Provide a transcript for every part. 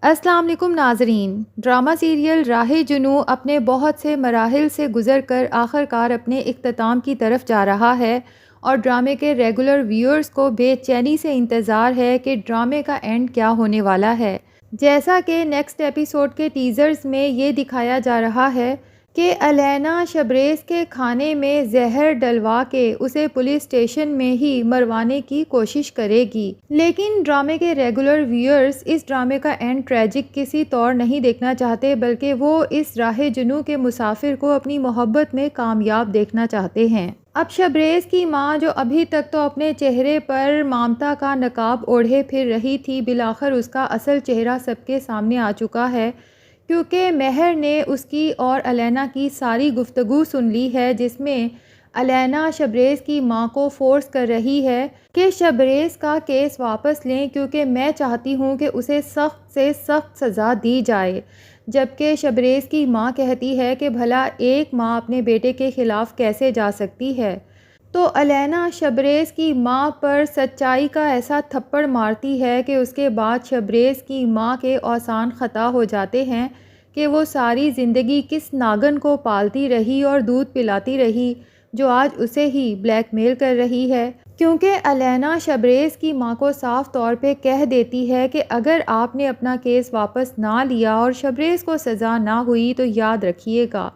السلام علیکم ناظرین۔ ڈرامہ سیریل راہ جنوں اپنے بہت سے مراحل سے گزر کر آخر کار اپنے اختتام کی طرف جا رہا ہے اور ڈرامے کے ریگولر ویورز کو بے چینی سے انتظار ہے کہ ڈرامے کا اینڈ کیا ہونے والا ہے۔ جیسا کہ نیکسٹ ایپیسوڈ کے ٹیزرز میں یہ دکھایا جا رہا ہے کہ الینا شبریز کے کھانے میں زہر ڈلوا کے اسے پولیس اسٹیشن میں ہی مروانے کی کوشش کرے گی، لیکن ڈرامے کے ریگولر ویورز اس ڈرامے کا اینڈ ٹریجک کسی طور نہیں دیکھنا چاہتے، بلکہ وہ اس راہ جنوں کے مسافر کو اپنی محبت میں کامیاب دیکھنا چاہتے ہیں۔ اب شبریز کی ماں، جو ابھی تک تو اپنے چہرے پر ممتا کا نقاب اوڑھے پھر رہی تھی، بالآخر اس کا اصل چہرہ سب کے سامنے آ چکا ہے، کیونکہ مہر نے اس کی اور الینا کی ساری گفتگو سن لی ہے، جس میں الینا شبریز کی ماں کو فورس کر رہی ہے کہ شبریز کا کیس واپس لیں، کیونکہ میں چاہتی ہوں کہ اسے سخت سے سخت سزا دی جائے، جبکہ شبریز کی ماں کہتی ہے کہ بھلا ایک ماں اپنے بیٹے کے خلاف کیسے جا سکتی ہے۔ تو الینا شبریز کی ماں پر سچائی کا ایسا تھپڑ مارتی ہے کہ اس کے بعد شبریز کی ماں کے اوزان خطا ہو جاتے ہیں کہ وہ ساری زندگی کس ناگن کو پالتی رہی اور دودھ پلاتی رہی، جو آج اسے ہی بلیک میل کر رہی ہے، کیونکہ الینا شبریز کی ماں کو صاف طور پہ کہہ دیتی ہے کہ اگر آپ نے اپنا کیس واپس نہ لیا اور شبریز کو سزا نہ ہوئی تو یاد رکھیے گا،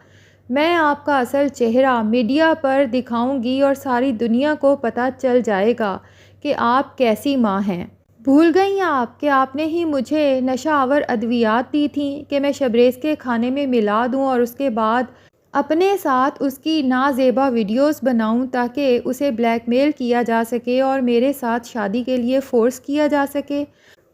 میں آپ کا اصل چہرہ میڈیا پر دکھاؤں گی اور ساری دنیا کو پتہ چل جائے گا کہ آپ کیسی ماں ہیں۔ بھول گئی آپ کہ آپ نے ہی مجھے نشہ آور ادویات دی تھیں کہ میں شبریز کے کھانے میں ملا دوں اور اس کے بعد اپنے ساتھ اس کی نازیبا ویڈیوز بناؤں تاکہ اسے بلیک میل کیا جا سکے اور میرے ساتھ شادی کے لیے فورس کیا جا سکے،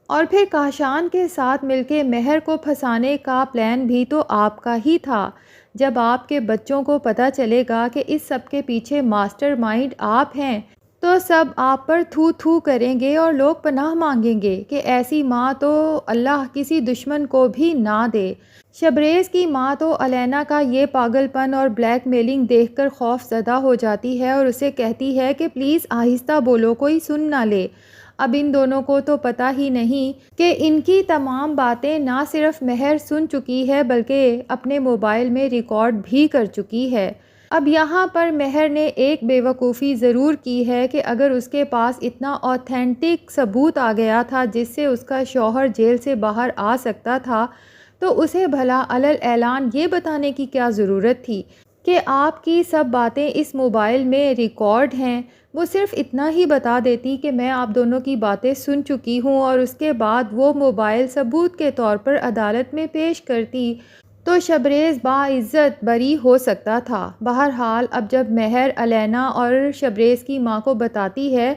اور پھر کاشان کے ساتھ مل کے مہر کو پھنسانے کا پلان بھی تو آپ کا ہی تھا۔ جب آپ کے بچوں کو پتہ چلے گا کہ اس سب کے پیچھے ماسٹر مائنڈ آپ ہیں، تو سب آپ پر تھو تھو کریں گے اور لوگ پناہ مانگیں گے کہ ایسی ماں تو اللہ کسی دشمن کو بھی نہ دے۔ شبریز کی ماں تو الینا کا یہ پاگل پن اور بلیک میلنگ دیکھ کر خوف زدہ ہو جاتی ہے اور اسے کہتی ہے کہ پلیز آہستہ بولو، کوئی سن نہ لے۔ اب ان دونوں کو تو پتہ ہی نہیں کہ ان کی تمام باتیں نہ صرف مہر سن چکی ہے بلکہ اپنے موبائل میں ریکارڈ بھی کر چکی ہے۔ اب یہاں پر مہر نے ایک بے وقوفی ضرور کی ہے کہ اگر اس کے پاس اتنا اوتھینٹک ثبوت آ گیا تھا جس سے اس کا شوہر جیل سے باہر آ سکتا تھا، تو اسے بھلا علل اعلان یہ بتانے کی کیا ضرورت تھی کہ آپ کی سب باتیں اس موبائل میں ریکارڈ ہیں۔ وہ صرف اتنا ہی بتا دیتی کہ میں آپ دونوں کی باتیں سن چکی ہوں اور اس کے بعد وہ موبائل ثبوت کے طور پر عدالت میں پیش کرتی تو شبریز باعزت بری ہو سکتا تھا۔ بہرحال اب جب مہر الینا اور شبریز کی ماں کو بتاتی ہے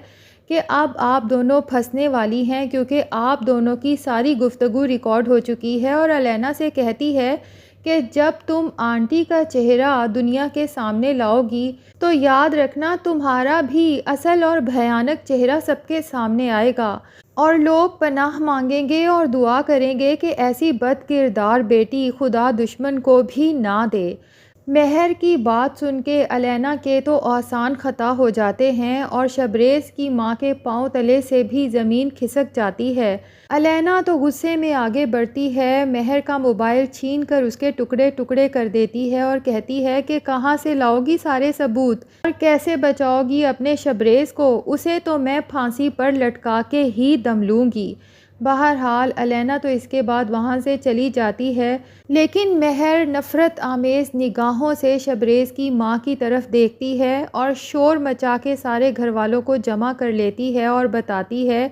کہ اب آپ دونوں پھنسنے والی ہیں کیونکہ آپ دونوں کی ساری گفتگو ریکارڈ ہو چکی ہے، اور الینا سے کہتی ہے کہ جب تم آنٹی کا چہرہ دنیا کے سامنے لاؤ گی تو یاد رکھنا تمہارا بھی اصل اور بھیانک چہرہ سب کے سامنے آئے گا، اور لوگ پناہ مانگیں گے اور دعا کریں گے کہ ایسی بد کردار بیٹی خدا دشمن کو بھی نہ دے۔ مہر کی بات سن کے الینا کے تو اوزان خطا ہو جاتے ہیں اور شبریز کی ماں کے پاؤں تلے سے بھی زمین کھسک جاتی ہے۔ الینا تو غصے میں آگے بڑھتی ہے، مہر کا موبائل چھین کر اس کے ٹکڑے ٹکڑے کر دیتی ہے اور کہتی ہے کہ کہاں سے لاؤ گی سارے ثبوت اور کیسے بچاؤ گی اپنے شبریز کو، اسے تو میں پھانسی پر لٹکا کے ہی دم لوں گی۔ بہرحال الینا تو اس کے بعد وہاں سے چلی جاتی ہے، لیکن مہر نفرت آمیز نگاہوں سے شبریز کی ماں کی طرف دیکھتی ہے اور شور مچا کے سارے گھر والوں کو جمع کر لیتی ہے اور بتاتی ہے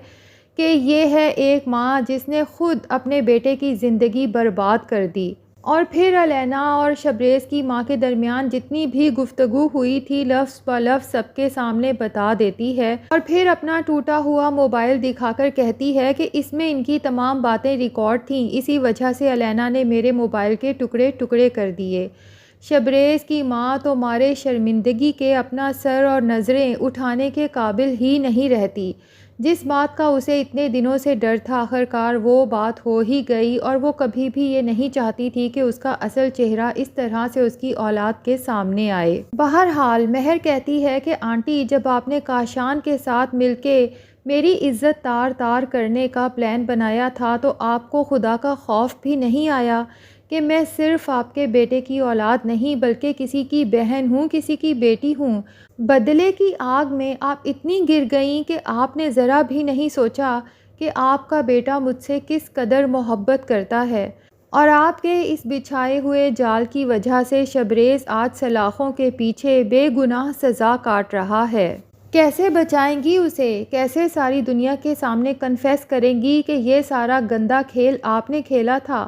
کہ یہ ہے ایک ماں جس نے خود اپنے بیٹے کی زندگی برباد کر دی۔ اور پھر الینا اور شبریز کی ماں کے درمیان جتنی بھی گفتگو ہوئی تھی لفظ بہ لفظ سب کے سامنے بتا دیتی ہے، اور پھر اپنا ٹوٹا ہوا موبائل دکھا کر کہتی ہے کہ اس میں ان کی تمام باتیں ریکارڈ تھیں، اسی وجہ سے الینا نے میرے موبائل کے ٹکڑے ٹکڑے کر دیے۔ شبریز کی ماں تو مارے شرمندگی کے اپنا سر اور نظریں اٹھانے کے قابل ہی نہیں رہتی۔ جس بات کا اسے اتنے دنوں سے ڈر تھا آخرکار وہ بات ہو ہی گئی، اور وہ کبھی بھی یہ نہیں چاہتی تھی کہ اس کا اصل چہرہ اس طرح سے اس کی اولاد کے سامنے آئے۔ بہرحال مہر کہتی ہے کہ آنٹی، جب آپ نے کاشان کے ساتھ مل کے میری عزت تار تار کرنے کا پلان بنایا تھا تو آپ کو خدا کا خوف بھی نہیں آیا کہ میں صرف آپ کے بیٹے کی اولاد نہیں بلکہ کسی کی بہن ہوں، کسی کی بیٹی ہوں۔ بدلے کی آگ میں آپ اتنی گر گئیں کہ آپ نے ذرا بھی نہیں سوچا کہ آپ کا بیٹا مجھ سے کس قدر محبت کرتا ہے، اور آپ کے اس بچھائے ہوئے جال کی وجہ سے شبریز آج سلاخوں کے پیچھے بے گناہ سزا کاٹ رہا ہے۔ کیسے بچائیں گی اسے؟ کیسے ساری دنیا کے سامنے کنفیس کریں گی کہ یہ سارا گندا کھیل آپ نے کھیلا تھا؟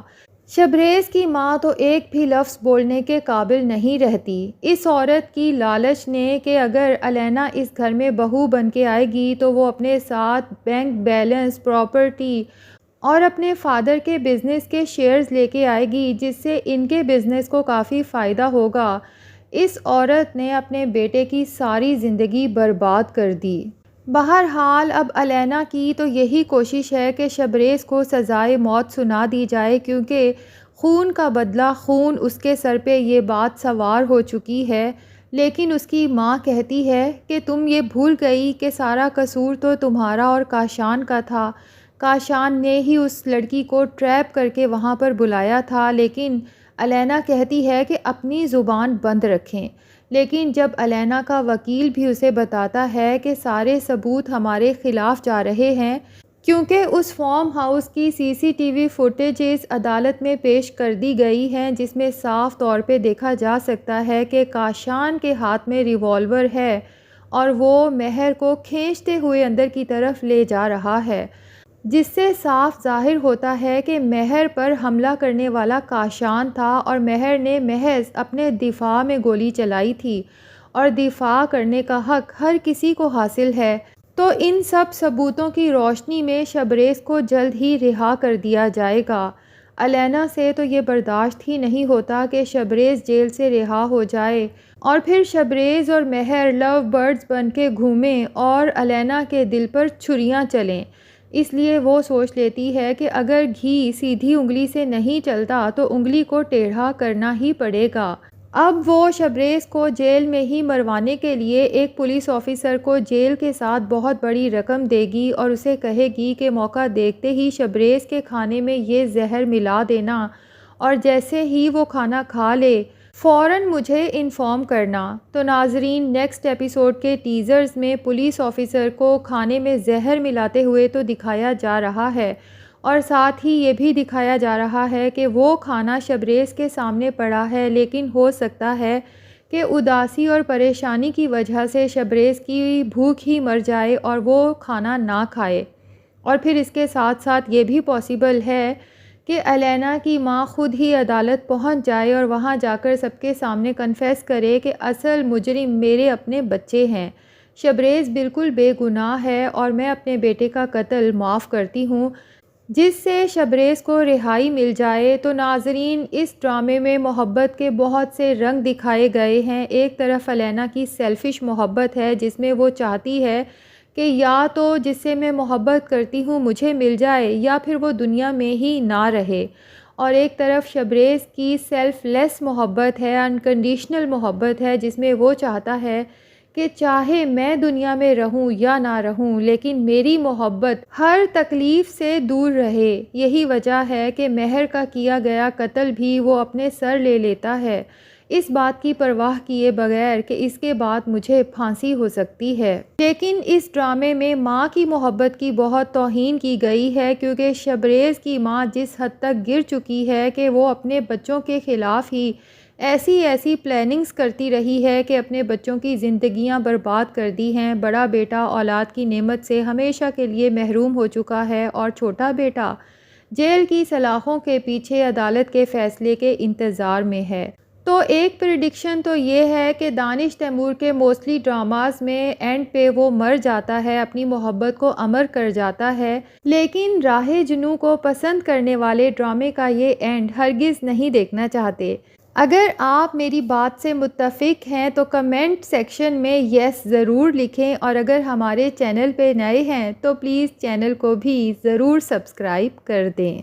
شبریز کی ماں تو ایک بھی لفظ بولنے کے قابل نہیں رہتی۔ اس عورت کی لالچ نے کہ اگر الینا اس گھر میں بہو بن کے آئے گی تو وہ اپنے ساتھ بینک بیلنس، پراپرٹی اور اپنے فادر کے بزنس کے شیئرز لے کے آئے گی جس سے ان کے بزنس کو کافی فائدہ ہوگا، اس عورت نے اپنے بیٹے کی ساری زندگی برباد کر دی۔ بہرحال اب الینا کی تو یہی کوشش ہے کہ شبریز کو سزائے موت سنا دی جائے، کیونکہ خون کا بدلہ خون اس کے سر پہ یہ بات سوار ہو چکی ہے۔ لیکن اس کی ماں کہتی ہے کہ تم یہ بھول گئی کہ سارا قصور تو تمہارا اور کاشان کا تھا، کاشان نے ہی اس لڑکی کو ٹریپ کر کے وہاں پر بلایا تھا۔ لیکن الینا کہتی ہے کہ اپنی زبان بند رکھیں، لیکن جب الینا کا وکیل بھی اسے بتاتا ہے کہ سارے ثبوت ہمارے خلاف جا رہے ہیں، کیونکہ اس فارم ہاؤس کی CCTV فوٹیجز عدالت میں پیش کر دی گئی ہیں جس میں صاف طور پہ دیکھا جا سکتا ہے کہ کاشان کے ہاتھ میں ریوالور ہے اور وہ مہر کو کھینچتے ہوئے اندر کی طرف لے جا رہا ہے، جس سے صاف ظاہر ہوتا ہے کہ مہر پر حملہ کرنے والا کاشان تھا اور مہر نے محض اپنے دفاع میں گولی چلائی تھی، اور دفاع کرنے کا حق ہر کسی کو حاصل ہے۔ تو ان سب ثبوتوں کی روشنی میں شبریز کو جلد ہی رہا کر دیا جائے گا۔ الینا سے تو یہ برداشت ہی نہیں ہوتا کہ شبریز جیل سے رہا ہو جائے اور پھر شبریز اور مہر لو برڈز بن کے گھومیں اور الینا کے دل پر چھریاں چلیں۔ اس لیے وہ سوچ لیتی ہے کہ اگر گھی سیدھی انگلی سے نہیں چلتا تو انگلی کو ٹیڑھا کرنا ہی پڑے گا۔ اب وہ شبریز کو جیل میں ہی مروانے کے لیے ایک پولیس آفیسر کو جیل کے ساتھ بہت بڑی رقم دے گی اور اسے کہے گی کہ موقع دیکھتے ہی شبریز کے کھانے میں یہ زہر ملا دینا، اور جیسے ہی وہ کھانا کھا لے فوراً مجھے انفارم کرنا۔ تو ناظرین، نیکسٹ ایپیسوڈ کے ٹیزرز میں پولیس آفیسر کو کھانے میں زہر ملاتے ہوئے تو دکھایا جا رہا ہے، اور ساتھ ہی یہ بھی دکھایا جا رہا ہے کہ وہ کھانا شبریز کے سامنے پڑا ہے، لیکن ہو سکتا ہے کہ اداسی اور پریشانی کی وجہ سے شبریز کی بھوک ہی مر جائے اور وہ کھانا نہ کھائے، اور پھر اس کے ساتھ ساتھ یہ بھی پاسبل ہے کہ الینا کی ماں خود ہی عدالت پہنچ جائے اور وہاں جا کر سب کے سامنے کنفیس کرے کہ اصل مجرم میرے اپنے بچے ہیں، شبریز بالکل بے گناہ ہے اور میں اپنے بیٹے کا قتل معاف کرتی ہوں، جس سے شبریز کو رہائی مل جائے۔ تو ناظرین، اس ڈرامے میں محبت کے بہت سے رنگ دکھائے گئے ہیں۔ ایک طرف الینا کی سیلفش محبت ہے جس میں وہ چاہتی ہے کہ یا تو جس سے میں محبت کرتی ہوں مجھے مل جائے یا پھر وہ دنیا میں ہی نہ رہے، اور ایک طرف شبریز کی سیلف لیس محبت ہے، انکنڈیشنل محبت ہے جس میں وہ چاہتا ہے کہ چاہے میں دنیا میں رہوں یا نہ رہوں لیکن میری محبت ہر تکلیف سے دور رہے۔ یہی وجہ ہے کہ مہر کا کیا گیا قتل بھی وہ اپنے سر لے لیتا ہے، اس بات کی پرواہ کیے بغیر کہ اس کے بعد مجھے پھانسی ہو سکتی ہے۔ لیکن اس ڈرامے میں ماں کی محبت کی بہت توہین کی گئی ہے، کیونکہ شبریز کی ماں جس حد تک گر چکی ہے کہ وہ اپنے بچوں کے خلاف ہی ایسی پلاننگز کرتی رہی ہے کہ اپنے بچوں کی زندگیاں برباد کر دی ہیں۔ بڑا بیٹا اولاد کی نعمت سے ہمیشہ کے لیے محروم ہو چکا ہے اور چھوٹا بیٹا جیل کی سلاخوں کے پیچھے عدالت کے فیصلے کے انتظار میں ہے۔ تو ایک پریڈکشن تو یہ ہے کہ دانش تیمور کے موسٹلی ڈراماز میں اینڈ پہ وہ مر جاتا ہے، اپنی محبت کو امر کر جاتا ہے، لیکن راہ جنوں کو پسند کرنے والے ڈرامے کا یہ اینڈ ہرگز نہیں دیکھنا چاہتے۔ اگر آپ میری بات سے متفق ہیں تو کمنٹ سیکشن میں یس ضرور لکھیں، اور اگر ہمارے چینل پہ نئے ہیں تو پلیز چینل کو بھی ضرور سبسکرائب کر دیں۔